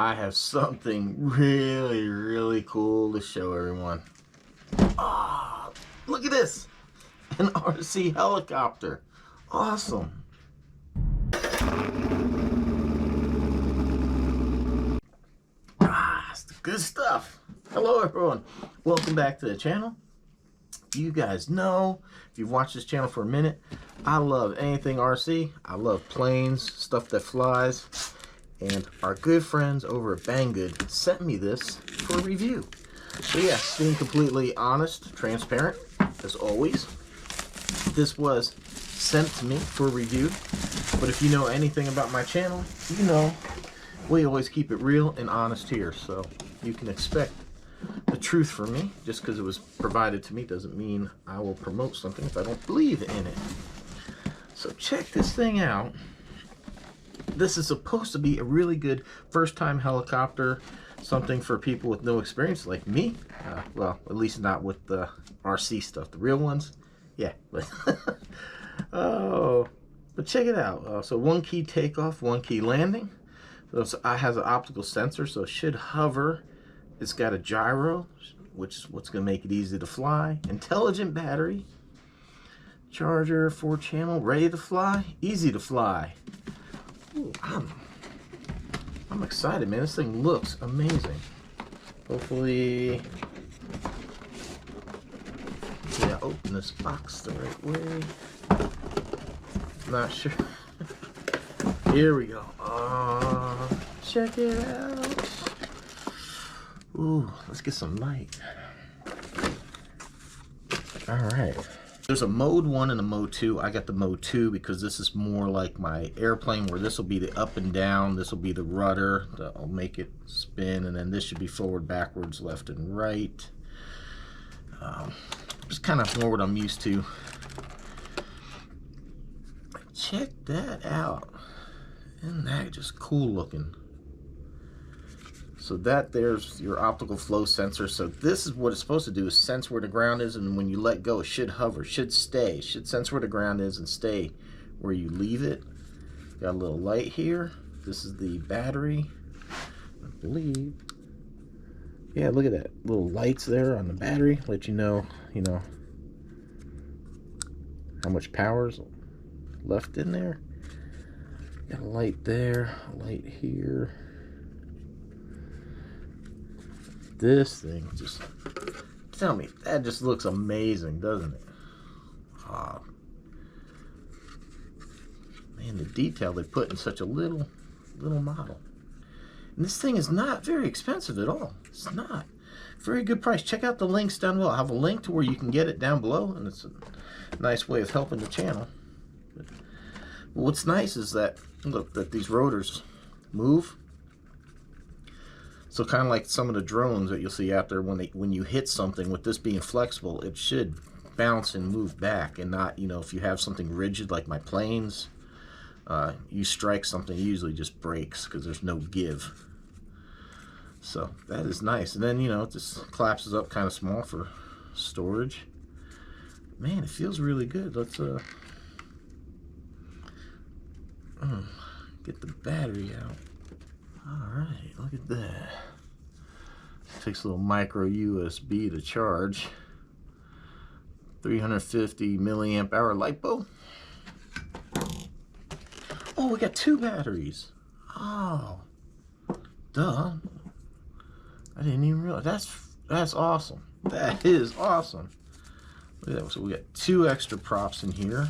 I have something really cool to show everyone. Ah, look at this, an RC helicopter. Awesome. It's the good stuff. Hello everyone, welcome back to the channel. You guys know, if you've watched this channel for a minute, I love anything RC. I love planes, stuff that flies. And our good friends over at Banggood sent me this for a review. So yeah, being completely honest, transparent, as always. This was sent to me for a review. But if you know anything about my channel, you know we always keep it real and honest here. So you can expect the truth from me. Just because it was provided to me doesn't mean I will promote something if I don't believe in it. So check this thing out. This is supposed to be a really good first-time helicopter, something for people with no experience like me. Well, at least not with the RC stuff. The real ones, yeah. But oh, but check it out. So one key takeoff, one key landing. So it has an optical sensor, so it should hover. It's got a gyro, which is what's going to make it easy to fly. Intelligent battery. Charger, 4-channel, ready to fly, easy to fly. Ooh, I'm excited, man. This thing looks amazing. Hopefully, yeah, open this box the right way. Not sure. Here we go. Check it out. Ooh, let's get some light. All right. There's a mode 1 and a mode 2. I got the mode 2 because this is more like my airplane, where this will be the up and down, this will be the rudder that'll make it spin, and then this should be forward, backwards, left and right. Just kind of more what I'm used to. Check that out. Isn't that just cool looking? So that there's your optical flow sensor. So this is what it's supposed to do, is sense where the ground is, and when you let go, it should hover, should stay, should sense where the ground is and stay where you leave it. Got a little light here. This is the battery, I believe. Yeah, look at that, little lights there on the battery, let you know how much power's left in there. Got a light there, a light here. This thing just, tell me, that just looks amazing, doesn't it? Oh, man, the detail they put in such a little model. And this thing is not very expensive at all. It's not. Very good price. Check out the links down below. I have a link to where you can get it down below, and it's a nice way of helping the channel. But what's nice is that, look, that these rotors move. So kind of like some of the drones that you'll see out there, when you hit something, with this being flexible, it should bounce and move back, and not, if you have something rigid like my planes, you strike something, it usually just breaks because there's no give. So that is nice. And then, it just collapses up kind of small for storage. Man, it feels really good. Let's get the battery out. Alright, look at that. Takes a little micro USB to charge. 350 milliamp hour LiPo. Oh, we got 2 batteries. Oh, duh. I didn't even realize. That's awesome. That is awesome. Look at that. So we got 2 extra props in here.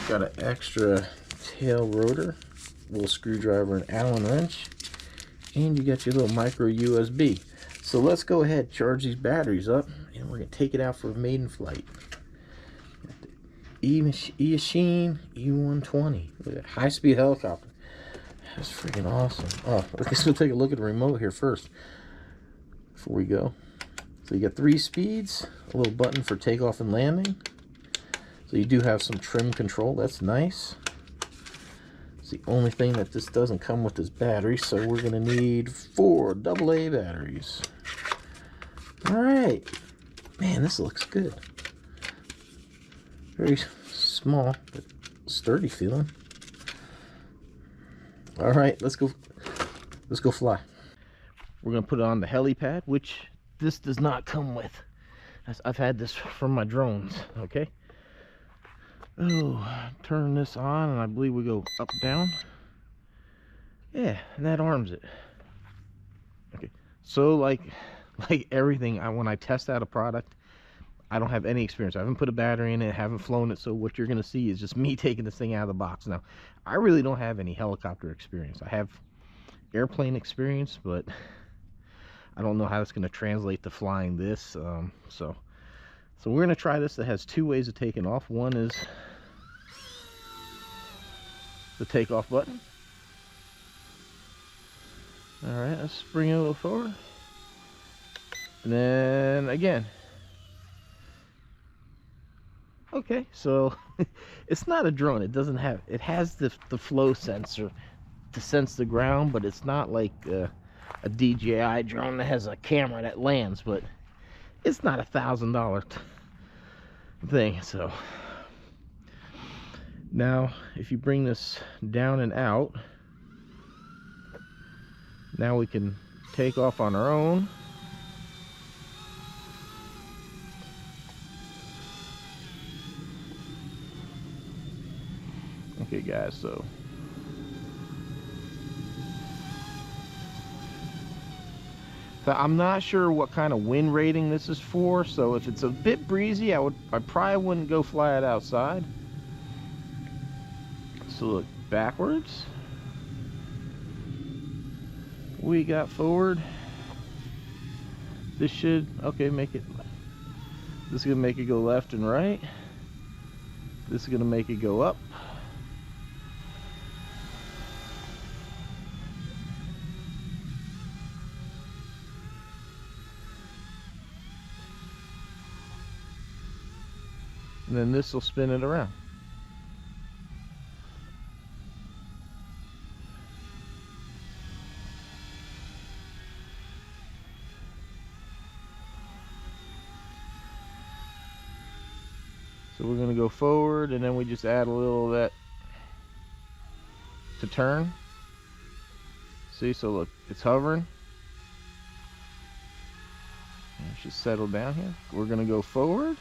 Got an extra tail rotor, little screwdriver and Allen wrench, and you got your little micro USB. So let's go ahead, charge these batteries up, and we're gonna take it out for a maiden flight. Eachine E120, look at that, high-speed helicopter. That's freaking awesome. Oh, I guess we'll take a look at the remote here first before we go. So you got 3 speeds, a little button for takeoff and landing. So you do have some trim control. That's nice. It's the only thing that this doesn't come with is battery, so we're gonna need 4 AA batteries. All right, man, this looks good. Very small but sturdy feeling. All right, let's go Let's go fly. We're gonna put it on the helipad, which this does not come with. I've had this from my drones. Okay. Oh, turn this on, and I believe we go up, down. Yeah, and that arms it. Okay. So like everything, when I test out a product, I don't have any experience. I haven't put a battery in it, haven't flown it, so what you're gonna see is just me taking this thing out of the box. Now, I really don't have any helicopter experience. I have airplane experience, but I don't know how it's gonna translate to flying this. So we're gonna try this. That has two ways of taking off. One is the takeoff button. All right, let's bring it a little forward. And then again. Okay, so it's not a drone. It doesn't have, it has the flow sensor to sense the ground, but it's not like a DJI drone that has a camera that lands, but it's not $1,000 thing. So now if you bring this down and out, now we can take off on our own. Okay guys, so I'm not sure what kind of wind rating this is for, so if it's a bit breezy, I probably wouldn't go fly it outside. So look backwards. We got forward. This should, okay, make it, this is gonna make it go left and right. This is gonna make it go up. And then this will spin it around. So we're going to go forward, and then we just add a little of that to turn. See, so look, it's hovering. It should settle down here. We're going to go forward.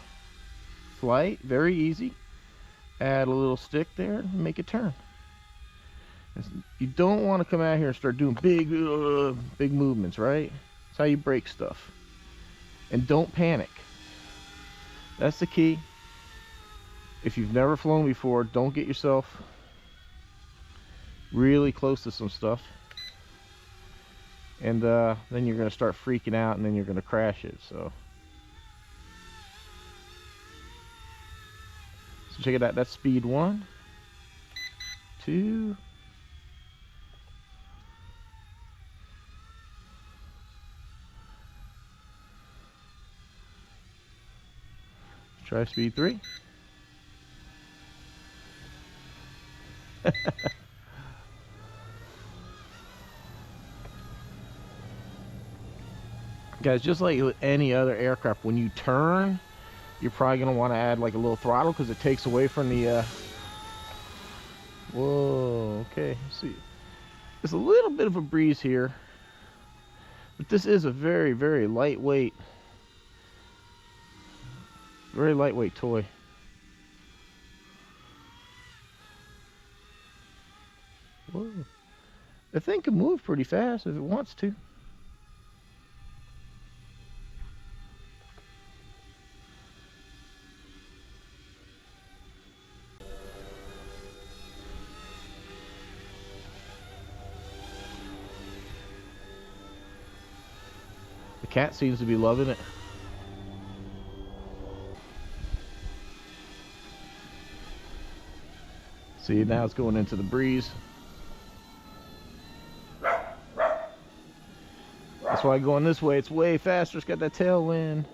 Flight, very easy. Add a little stick there and make it turn. You don't want to come out here and start doing big movements, right? That's how you break stuff. And don't panic. That's the key. If you've never flown before, don't get yourself really close to some stuff. And then you're going to start freaking out, and then you're going to crash it. So check it out. That's speed 1, 2. Try speed 3. Guys, just like with any other aircraft, when you turn, you're probably going to want to add like a little throttle because it takes away from the whoa, okay, see, there's a little bit of a breeze here, but this is a very, very lightweight toy. Whoa. The thing can move pretty fast if it wants to. The cat seems to be loving it. See, now it's going into the breeze. That's why going this way, it's way faster. It's got that tailwind.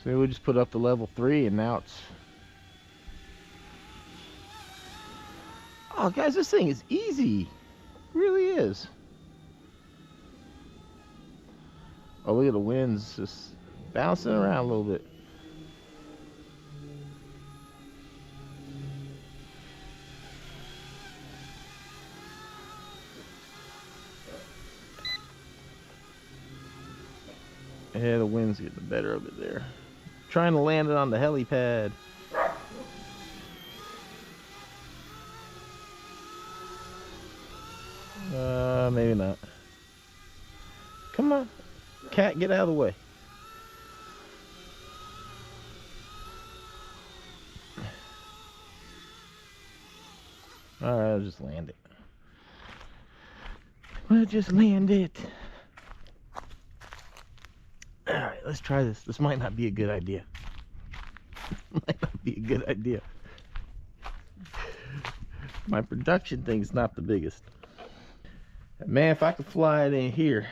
So we just put up to level 3, and now it's... Oh, guys, this thing is easy. It really is. Oh, look at the winds just bouncing around a little bit. Yeah, the wind's getting the better of it there. Trying to land it on the helipad. Maybe not. Come on. Cat, get out of the way. Alright, I'll just land it. We'll just land it. Alright, let's try this. This might not be a good idea. Might not be a good idea. My production thing's not the biggest. Man, if I could fly it in here.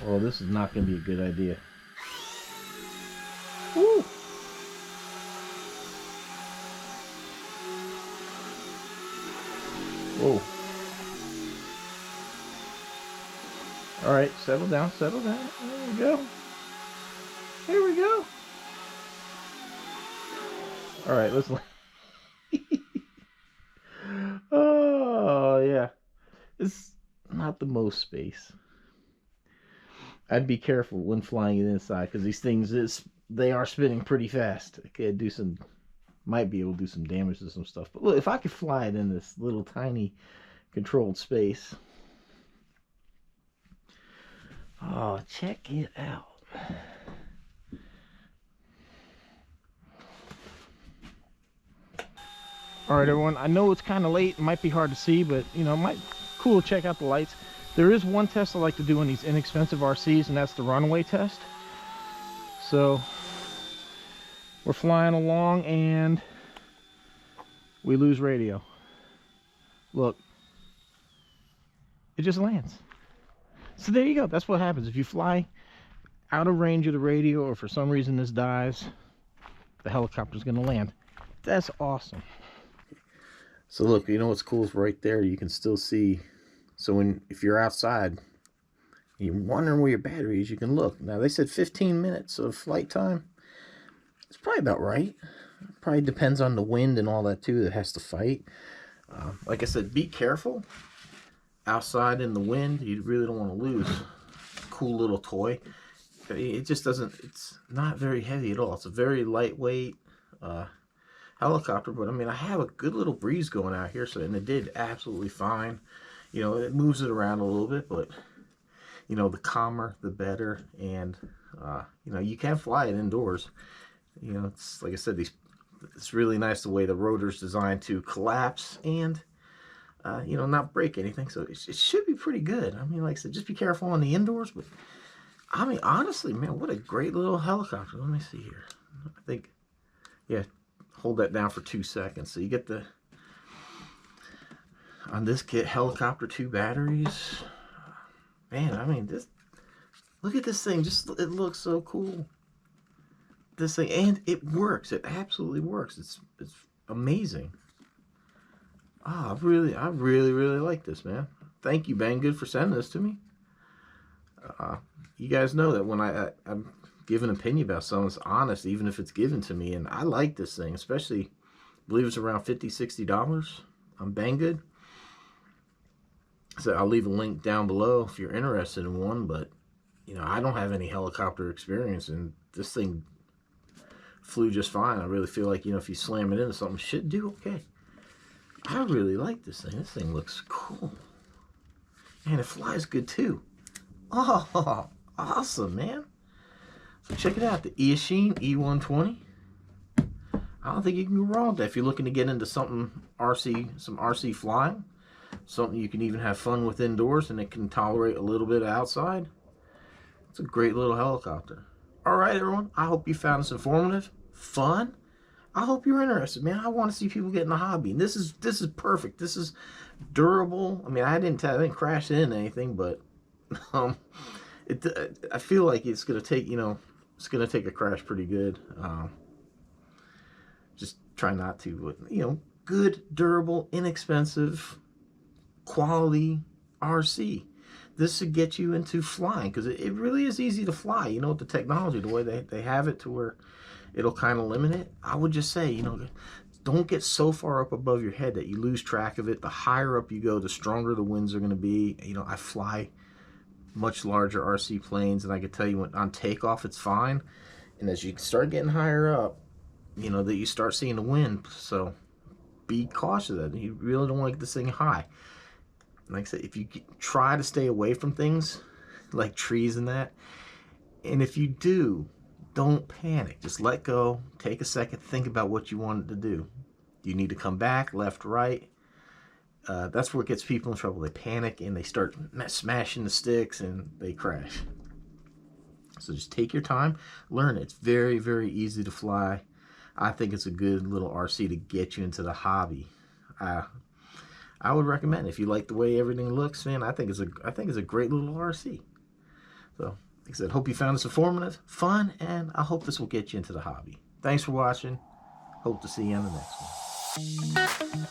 Oh, this is not going to be a good idea. Woo! Whoa. Alright, settle down, settle down. There we go. Here we go. Alright, let's... Oh, yeah. It's not the most space. I'd be careful when flying it inside, because these things, they are spinning pretty fast. It could do some... Might be able to do some damage to some stuff. But look, if I could fly it in this little tiny controlled space. Oh, check it out. Alright everyone, I know it's kind of late, it might be hard to see, but you know, it might be cool to check out the lights. There is one test I like to do in these inexpensive RCs, and that's the runway test. So, we're flying along and we lose radio. Look, it just lands. So there you go, that's what happens. If you fly out of range of the radio, or for some reason this dies, the helicopter's gonna land. That's awesome. So look, you know what's cool is right there you can still see. So if you're outside, you're wondering where your battery is, you can look. Now they said 15 minutes of flight time. It's probably about right. Probably depends on the wind and all that too that has to fight. Like I said, be careful outside in the wind. You really don't want to lose a cool little toy. It just doesn't, it's not very heavy at all. It's a very lightweight helicopter, but I mean, I have a good little breeze going out here, so, and it did absolutely fine. You know, it moves it around a little bit, but you know, the calmer the better. And you know, you can fly it indoors. You know, it's like I said, it's really nice the way the rotor's designed to collapse and you know, not break anything. So it should be pretty good. I mean, like I said, just be careful on the indoors, but I mean, honestly, man, what a great little helicopter. Let me see here. I think, yeah, hold that down for 2 seconds. So you get the, on this kit, helicopter 2 batteries. Man, I mean, this, look at this thing. Just, it looks so cool. This thing, and it works. It absolutely works. It's amazing. Ah, I really like this, man. Thank you, Banggood, for sending this to me. You guys know that when I give an opinion about something, it's honest, even if it's given to me. And I like this thing, especially, I believe it's around $50, $60 on Banggood. So I'll leave a link down below if you're interested in one. But, you know, I don't have any helicopter experience, and this thing flew just fine. I really feel like, you know, if you slam it into something, it should do okay. I really like this thing. This thing looks cool. And it flies good too. Oh, awesome, man. So check it out, the Eachine E120. I don't think you can go wrong with that if you're looking to get into something some RC flying. Something you can even have fun with indoors, and it can tolerate a little bit outside. It's a great little helicopter. All right, everyone. I hope you found this informative, fun. I hope you're interested, man. I want to see people get in the hobby. And this is perfect. This is durable. I mean, I didn't crash into anything, but I feel like it's gonna take, you know, it's gonna take a crash pretty good. Just try not to, but you know, good, durable, inexpensive, quality RC. This should get you into flying, because it really is easy to fly. You know, with the technology, the way they have it to where it'll kind of limit it. I would just say, you know, don't get so far up above your head that you lose track of it. The higher up you go, the stronger the winds are going to be. You know, I fly much larger RC planes, and I can tell you when on takeoff it's fine, and as you start getting higher up, you know, that you start seeing the wind. So be cautious of that. You really don't want to get this thing high. Like I said, if you try to stay away from things like trees and that, and if you do, don't panic. Just let go. Take a second. Think about what you wanted to do. You need to come back, left, right. That's where it gets people in trouble. They panic and they start smashing the sticks and they crash. So just take your time. Learn it. It's very, very easy to fly. I think it's a good little RC to get you into the hobby. I would recommend it. If you like the way everything looks, man, I think it's a great little RC. So, like I said, hope you found this informative, fun, and I hope this will get you into the hobby. Thanks for watching. Hope to see you on the next one.